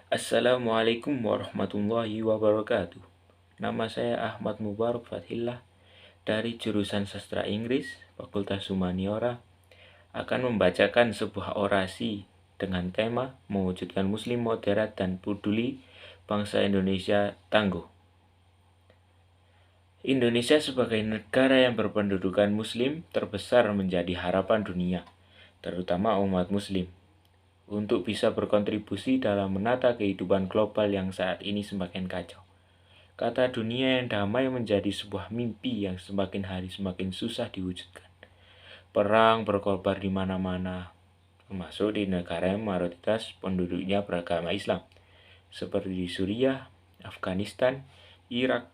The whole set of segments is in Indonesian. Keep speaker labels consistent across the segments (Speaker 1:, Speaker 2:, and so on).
Speaker 1: Assalamualaikum warahmatullahi wabarakatuh. Nama saya Ahmad Mubarak Fathillah dari jurusan Sastra Inggris, Fakultas Humaniora, akan membacakan sebuah orasi dengan tema mewujudkan Muslim moderat dan peduli bangsa Indonesia tangguh. Indonesia sebagai negara yang berpendudukan Muslim terbesar menjadi harapan dunia, terutama umat Muslim, untuk bisa berkontribusi dalam menata kehidupan global yang saat ini semakin kacau. Kata dunia yang damai menjadi sebuah mimpi yang semakin hari semakin susah diwujudkan. Perang berkobar di mana-mana, termasuk di negara yang mayoritas penduduknya beragama Islam, seperti di Suriah, Afghanistan, Irak,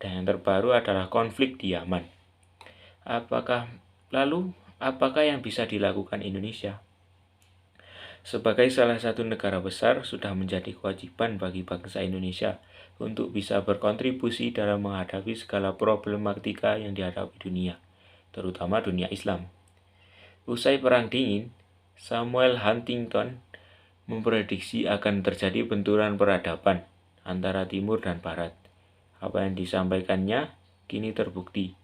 Speaker 1: dan yang terbaru adalah konflik di Yaman. Apakah yang bisa dilakukan Indonesia? Sebagai salah satu negara besar, sudah menjadi kewajiban bagi bangsa Indonesia untuk bisa berkontribusi dalam menghadapi segala problematika yang dihadapi dunia, terutama dunia Islam. Usai Perang Dingin, Samuel Huntington memprediksi akan terjadi benturan peradaban antara Timur dan Barat. Apa yang disampaikannya kini terbukti.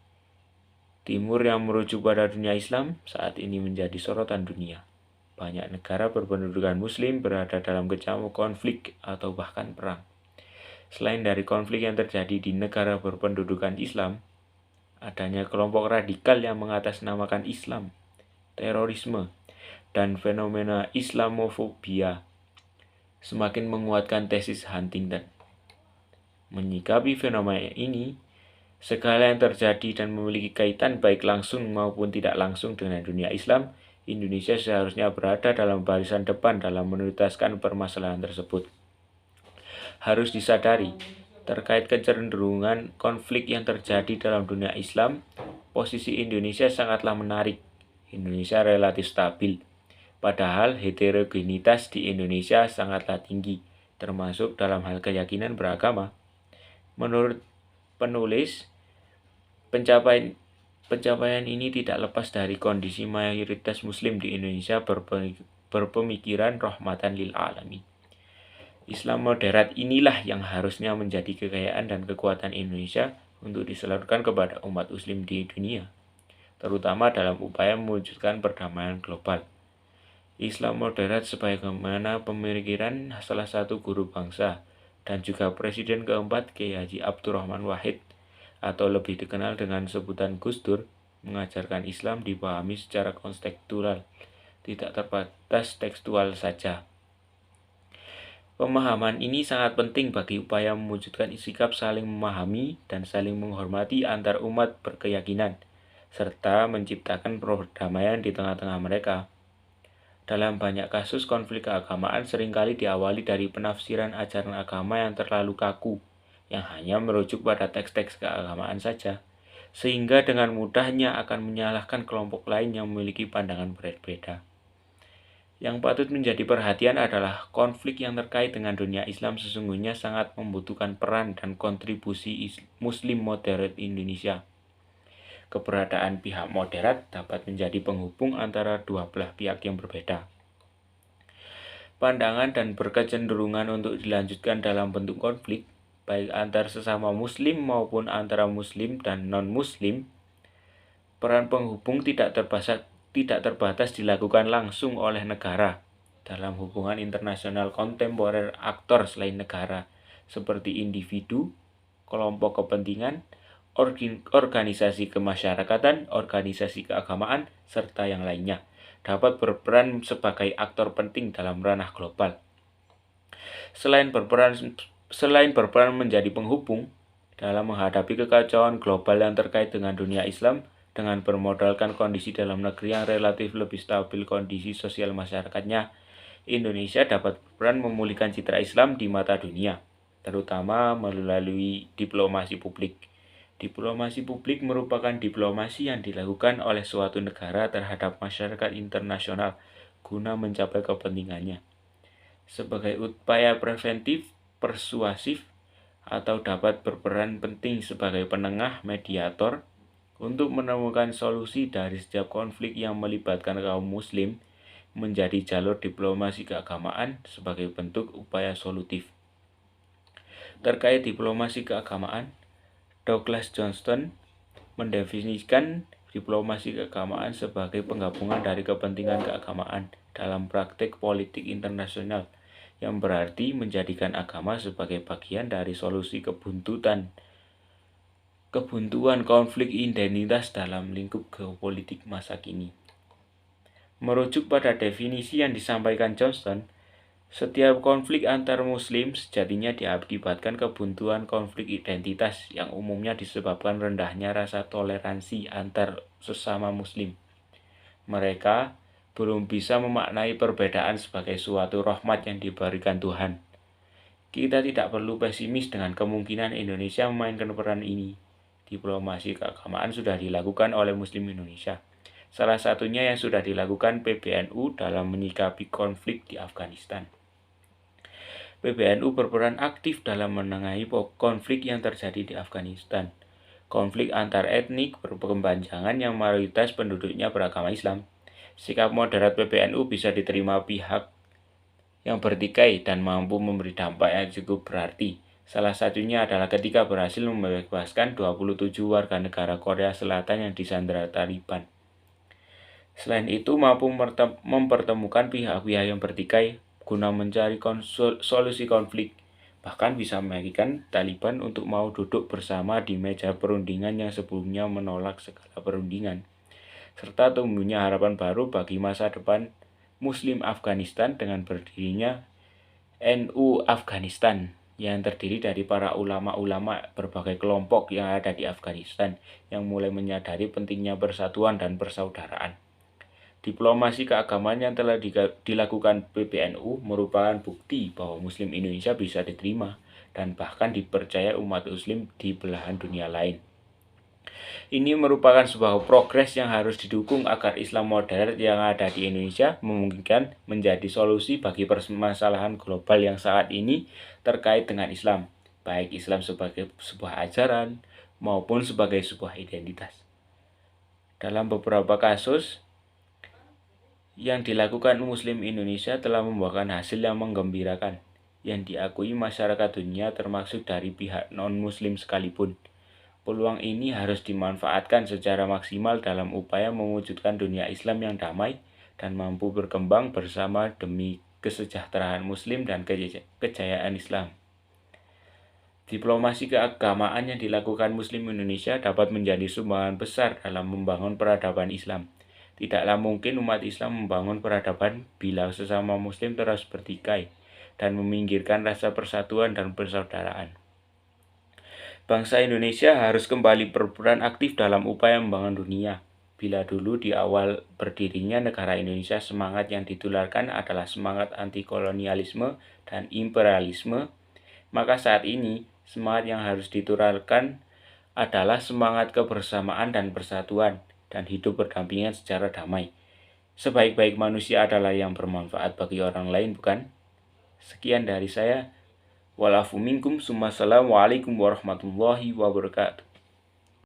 Speaker 1: Timur yang merujuk pada dunia Islam saat ini menjadi sorotan dunia. Banyak negara berpendudukan Muslim berada dalam kecamuk konflik atau bahkan perang. Selain dari konflik yang terjadi di negara berpendudukan Islam, adanya kelompok radikal yang mengatasnamakan Islam, terorisme, dan fenomena Islamofobia semakin menguatkan tesis Huntington. Menyikapi fenomena ini, segala yang terjadi dan memiliki kaitan baik langsung maupun tidak langsung dengan dunia Islam, Indonesia seharusnya berada dalam barisan depan dalam menuntaskan permasalahan tersebut. Harus disadari, terkait kecenderungan konflik yang terjadi dalam dunia Islam, posisi Indonesia sangatlah menarik. Indonesia relatif stabil, padahal heterogenitas di Indonesia sangatlah tinggi, termasuk dalam hal keyakinan beragama. Menurut penulis, Pencapaian ini tidak lepas dari kondisi mayoritas Muslim di Indonesia berpemikiran rahmatan lil alamin. Islam moderat inilah yang harusnya menjadi kekayaan dan kekuatan Indonesia untuk disalurkan kepada umat Muslim di dunia, terutama dalam upaya mewujudkan perdamaian global. Islam moderat sebagaimana pemikiran salah satu guru bangsa dan juga Presiden keempat Kiai Haji Abdurrahman Wahid atau lebih dikenal dengan sebutan Gus Dur, mengajarkan Islam dipahami secara konstekstual, tidak terbatas tekstual saja. Pemahaman ini sangat penting bagi upaya mewujudkan sikap saling memahami dan saling menghormati antar umat berkeyakinan, serta menciptakan perdamaian di tengah-tengah mereka. Dalam banyak kasus konflik keagamaan seringkali diawali dari penafsiran ajaran agama yang terlalu kaku, yang hanya merujuk pada teks-teks keagamaan saja, sehingga dengan mudahnya akan menyalahkan kelompok lain yang memiliki pandangan berbeda. Yang patut menjadi perhatian adalah konflik yang terkait dengan dunia Islam sesungguhnya sangat membutuhkan peran dan kontribusi Muslim moderat Indonesia. Keberadaan pihak moderat dapat menjadi penghubung antara dua belah pihak yang berbeda. Pandangan dan berkecenderungan untuk dilanjutkan dalam bentuk konflik, baik antar sesama Muslim maupun antara Muslim dan non-Muslim, peran penghubung tidak terbatas dilakukan langsung oleh negara dalam hubungan internasional kontemporer aktor selain negara, seperti individu, kelompok kepentingan, organisasi kemasyarakatan, organisasi keagamaan, serta yang lainnya, dapat berperan sebagai aktor penting dalam ranah global. Selain berperan menjadi penghubung dalam menghadapi kekacauan global yang terkait dengan dunia Islam, dengan bermodalkan kondisi dalam negeri yang relatif lebih stabil kondisi sosial masyarakatnya, Indonesia dapat berperan memulihkan citra Islam di mata dunia, terutama melalui diplomasi publik. Diplomasi publik merupakan diplomasi yang dilakukan oleh suatu negara terhadap masyarakat internasional guna mencapai kepentingannya. Sebagai upaya preventif, persuasif, atau dapat berperan penting sebagai penengah mediator untuk menemukan solusi dari setiap konflik yang melibatkan kaum Muslim, menjadi jalur diplomasi keagamaan sebagai bentuk upaya solutif. Terkait diplomasi keagamaan, Douglas Johnston mendefinisikan diplomasi keagamaan sebagai penggabungan dari kepentingan keagamaan dalam praktik politik internasional, yang berarti menjadikan agama sebagai bagian dari solusi kebuntuan konflik identitas dalam lingkup geopolitik masa kini. Merujuk pada definisi yang disampaikan Johnston, setiap konflik antar muslim sejatinya diakibatkan kebuntuan konflik identitas yang umumnya disebabkan rendahnya rasa toleransi antar sesama muslim. Mereka belum bisa memaknai perbedaan sebagai suatu rahmat yang diberikan Tuhan. Kita tidak perlu pesimis dengan kemungkinan Indonesia memainkan peran ini. Diplomasi keagamaan sudah dilakukan oleh Muslim Indonesia. Salah satunya yang sudah dilakukan PBNU dalam menyikapi konflik di Afghanistan. PBNU berperan aktif dalam menengahi konflik yang terjadi di Afghanistan. Konflik antar etnik berkepanjangan yang mayoritas penduduknya beragama Islam. Sikap moderat PBNU bisa diterima pihak yang bertikai dan mampu memberi dampak yang cukup berarti. Salah satunya adalah ketika berhasil membebaskan 27 warga negara Korea Selatan yang disandera Taliban. Selain itu, mampu mempertemukan pihak-pihak yang bertikai guna mencari solusi konflik. Bahkan bisa meyakinkan Taliban untuk mau duduk bersama di meja perundingan yang sebelumnya menolak segala perundingan, serta tumbuhnya harapan baru bagi masa depan Muslim Afghanistan dengan berdirinya NU Afghanistan yang terdiri dari para ulama-ulama berbagai kelompok yang ada di Afghanistan yang mulai menyadari pentingnya persatuan dan persaudaraan. Diplomasi keagamaan yang telah dilakukan PBNU merupakan bukti bahwa Muslim Indonesia bisa diterima dan bahkan dipercaya umat Muslim di belahan dunia lain. Ini merupakan sebuah progres yang harus didukung agar Islam modern yang ada di Indonesia memungkinkan menjadi solusi bagi permasalahan global yang saat ini terkait dengan Islam, baik Islam sebagai sebuah ajaran maupun sebagai sebuah identitas. Dalam beberapa kasus yang dilakukan Muslim Indonesia telah membuahkan hasil yang menggembirakan, yang diakui masyarakat dunia termasuk dari pihak non-Muslim sekalipun. Peluang ini harus dimanfaatkan secara maksimal dalam upaya mewujudkan dunia Islam yang damai dan mampu berkembang bersama demi kesejahteraan Muslim dan kejayaan Islam. Diplomasi keagamaan yang dilakukan Muslim Indonesia dapat menjadi sumbangan besar dalam membangun peradaban Islam. Tidaklah mungkin umat Islam membangun peradaban bila sesama Muslim terus bertikai dan meminggirkan rasa persatuan dan persaudaraan. Bangsa Indonesia harus kembali berperan aktif dalam upaya membangun dunia. Bila dulu di awal berdirinya negara Indonesia semangat yang ditularkan adalah semangat anti-kolonialisme dan imperialisme, maka saat ini semangat yang harus ditularkan adalah semangat kebersamaan dan persatuan dan hidup berdampingan secara damai. Sebaik-baik manusia adalah yang bermanfaat bagi orang lain, bukan? Sekian dari saya. Walafu minkum, assalamualaikum warahmatullahi wabarakatuh.